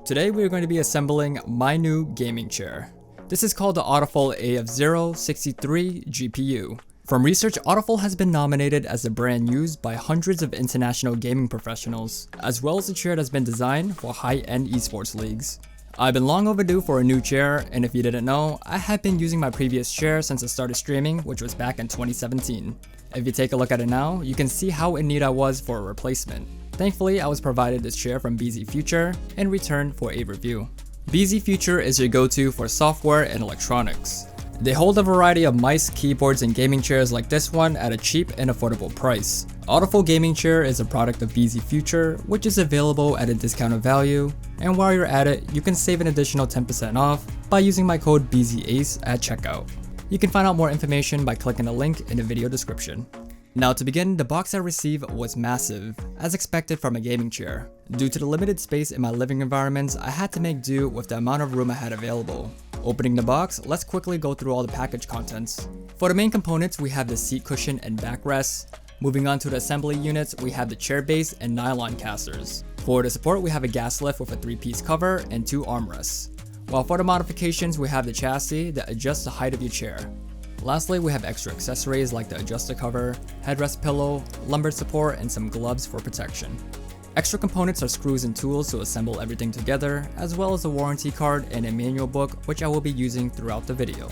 Today we are going to be assembling my new gaming chair. This is called the Autofull AF063 GPU. From research, Autofull has been nominated as the brand used by hundreds of international gaming professionals, as well as a chair that's been designed for high-end esports leagues. I've been long overdue for a new chair, and if you didn't know, I have been using my previous chair since I started streaming, which was back in 2017. If you take a look at it now, you can see how in need I was for a replacement. Thankfully, I was provided this chair from BZ Future in return for a review. BZ Future is your go-to for software and electronics. They hold a variety of mice, keyboards, and gaming chairs like this one at a cheap and affordable price. Autofull Gaming Chair is a product of BZ Future, which is available at a discounted value, and while you're at it, you can save an additional 10% off by using my code BZACE at checkout. You can find out more information by clicking the link in the video description. Now to begin, the box I received was massive, as expected from a gaming chair. Due to the limited space in my living environments, I had to make do with the amount of room I had available. Opening the box, let's quickly go through all the package contents. For the main components, we have the seat cushion and backrest. Moving on to the assembly units, we have the chair base and nylon casters. For the support, we have a gas lift with a 3-piece cover and 2 armrests. While for the modifications, we have the chassis that adjusts the height of your chair. Lastly, we have extra accessories like the adjuster cover, headrest pillow, lumbar support, and some gloves for protection. Extra components are screws and tools to assemble everything together, as well as a warranty card and a manual book, which I will be using throughout the video.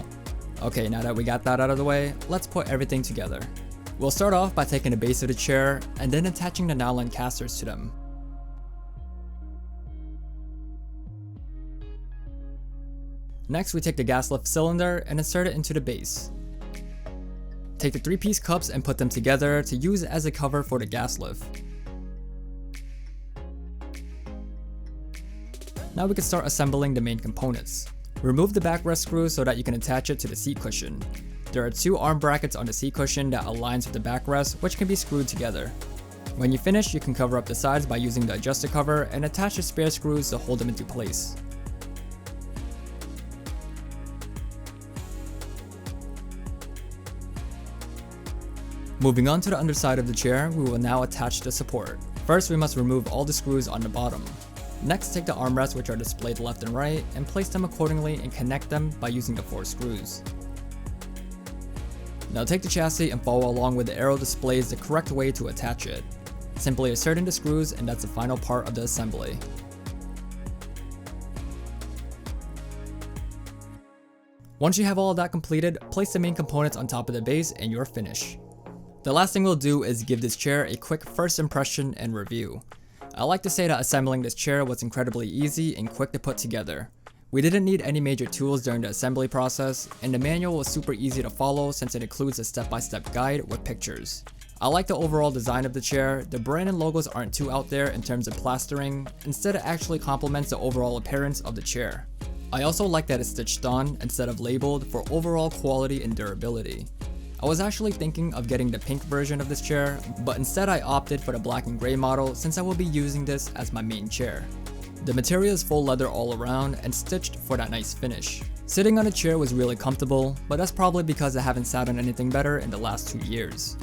Okay, now that we got that out of the way, let's put everything together. We'll start off by taking the base of the chair and then attaching the nylon casters to them. Next, we take the gas lift cylinder and insert it into the base. Take the 3-piece cups and put them together to use as a cover for the gas lift. Now we can start assembling the main components. Remove the backrest screw so that you can attach it to the seat cushion. There are 2 arm brackets on the seat cushion that aligns with the backrest, which can be screwed together. When you finish, you can cover up the sides by using the adjuster cover and attach the spare screws to hold them into place. Moving on to the underside of the chair, we will now attach the support. First, we must remove all the screws on the bottom. Next, take the armrests, which are displayed left and right, and place them accordingly and connect them by using the 4 screws. Now take the chassis and follow along with the arrow displays the correct way to attach it. Simply insert in the screws, and that's the final part of the assembly. Once you have all of that completed, place the main components on top of the base and you're finished. The last thing we'll do is give this chair a quick first impression and review. I like to say that assembling this chair was incredibly easy and quick to put together. We didn't need any major tools during the assembly process, and the manual was super easy to follow since it includes a step-by-step guide with pictures. I like the overall design of the chair. The brand and logos aren't too out there in terms of plastering, instead it actually complements the overall appearance of the chair. I also like that it's stitched on instead of labeled for overall quality and durability. I was actually thinking of getting the pink version of this chair, but instead I opted for the black and gray model since I will be using this as my main chair. The material is full leather all around and stitched for that nice finish. Sitting on the chair was really comfortable, but that's probably because I haven't sat on anything better in the last 2 years.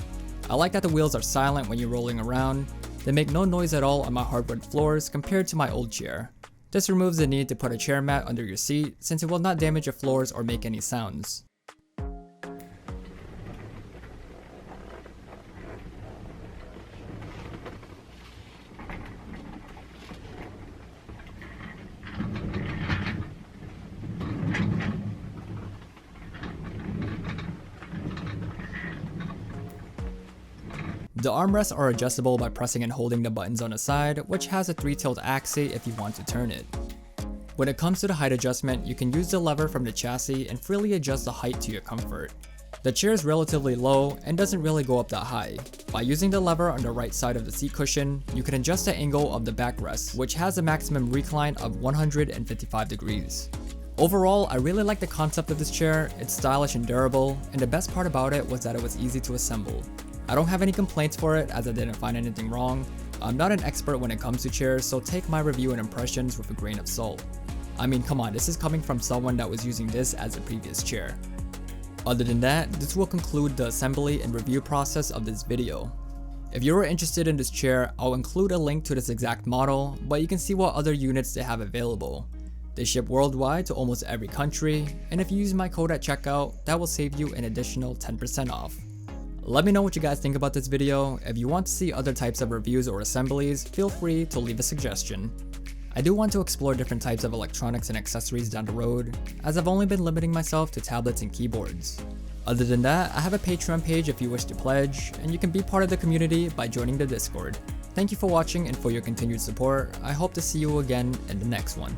I like that the wheels are silent when you're rolling around. They make no noise at all on my hardwood floors compared to my old chair. This removes the need to put a chair mat under your seat since it will not damage your floors or make any sounds. The armrests are adjustable by pressing and holding the buttons on the side, which has a 3-tilt axis if you want to turn it. When it comes to the height adjustment, you can use the lever from the chassis and freely adjust the height to your comfort. The chair is relatively low and doesn't really go up that high. By using the lever on the right side of the seat cushion, you can adjust the angle of the backrest, which has a maximum recline of 155 degrees. Overall, I really like the concept of this chair. It's stylish and durable, and the best part about it was that it was easy to assemble. I don't have any complaints for it as I didn't find anything wrong. I'm not an expert when it comes to chairs, so take my review and impressions with a grain of salt. I mean, come on, this is coming from someone that was using this as a previous chair. Other than that, this will conclude the assembly and review process of this video. If you are interested in this chair, I'll include a link to this exact model, but you can see what other units they have available. They ship worldwide to almost every country, and if you use my code at checkout, that will save you an additional 10% off. Let me know what you guys think about this video. If you want to see other types of reviews or assemblies, feel free to leave a suggestion. I do want to explore different types of electronics and accessories down the road, as I've only been limiting myself to tablets and keyboards. Other than that, I have a Patreon page if you wish to pledge, and you can be part of the community by joining the Discord. Thank you for watching and for your continued support. I hope to see you again in the next one.